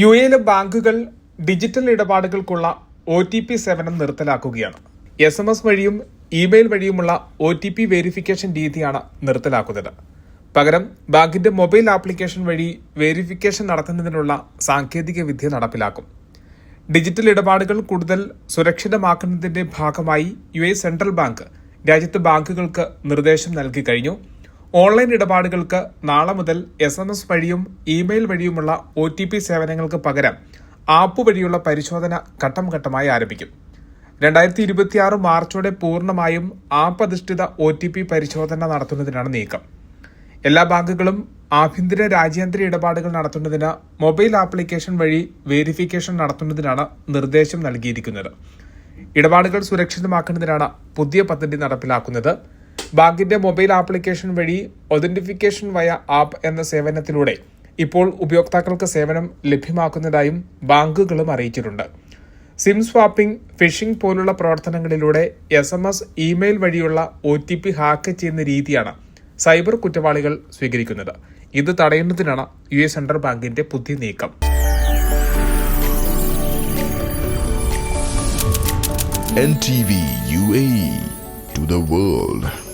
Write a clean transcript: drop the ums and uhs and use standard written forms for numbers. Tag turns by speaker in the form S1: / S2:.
S1: യുഎയിലെ ബാങ്കുകൾ digital ഇടപാടുകൾക്കുള്ള OTP സേവനം നിർത്തലാക്കുകയാണ്. SMS വഴിയും ഇമെയിൽ വഴിയുമുള്ള OTP വെരിഫിക്കേഷൻ രീതിയാണ് നിർത്തലാക്കുന്നത്. പകരം ബാങ്കിന്റെ മൊബൈൽ ആപ്ലിക്കേഷൻ വഴി വെരിഫിക്കേഷൻ നടത്തുന്നതിനുള്ള സാങ്കേതിക വിദ്യ നടപ്പിലാക്കും. ഡിജിറ്റൽ ഇടപാടുകൾ കൂടുതൽ സുരക്ഷിതമാക്കുന്നതിന്റെ ഭാഗമായി US സെൻട്രൽ ബാങ്ക് രാജ്യത്തെ ബാങ്കുകൾക്ക് നിർദ്ദേശം നൽകി കഴിഞ്ഞു. ഓൺലൈൻ ഇടപാടുകൾക്ക് നാളെ മുതൽ SMS വഴിയും ഇമെയിൽ വഴിയുമുള്ള OTP സേവനങ്ങൾക്ക് പകരം ആപ്പ് വഴിയുള്ള പരിശോധന ഘട്ടം ഘട്ടമായി ആരംഭിക്കും. 2026 മാർച്ചോടെ പൂർണ്ണമായും ആപ്പ് അധിഷ്ഠിത OTP പരിശോധന നടത്തുന്നതിനാണ് നീക്കം. എല്ലാ ബാങ്കുകളും ആഭ്യന്തര രാജ്യാന്തര ഇടപാടുകൾ നടത്തുന്നതിന് മൊബൈൽ ആപ്ലിക്കേഷൻ വഴി വെരിഫിക്കേഷൻ നടത്തുന്നതിനാണ് നിർദ്ദേശം നൽകിയിരിക്കുന്നത്. ഇടപാടുകൾ സുരക്ഷിതമാക്കുന്നതിനാണ് പുതിയ പദ്ധതി നടപ്പിലാക്കുന്നത്. ബാങ്കിന്റെ മൊബൈൽ ആപ്ലിക്കേഷൻ വഴി ഒതന്റിഫിക്കേഷൻ വയ ആപ്പ് എന്ന സേവനത്തിലൂടെ ഇപ്പോൾ ഉപയോക്താക്കൾക്ക് സേവനം ലഭ്യമാക്കുന്നതായും ബാങ്കുകളും അറിയിച്ചിട്ടുണ്ട്. സിം സ്വാപ്പിംഗ്, ഫിഷിംഗ് പോലുള്ള പ്രവർത്തനങ്ങളിലൂടെ SMS, ഇമെയിൽ വഴിയുള്ള OTP ഹാക്ക് ചെയ്യുന്ന രീതിയാണ് സൈബർ കുറ്റവാളികൾ സ്വീകരിക്കുന്നത്. ഇത് തടയുന്നതിനാണ് US സെൻട്രൽ ബാങ്കിന്റെ പുതിയ നീക്കം.
S2: NTV UAE to the world.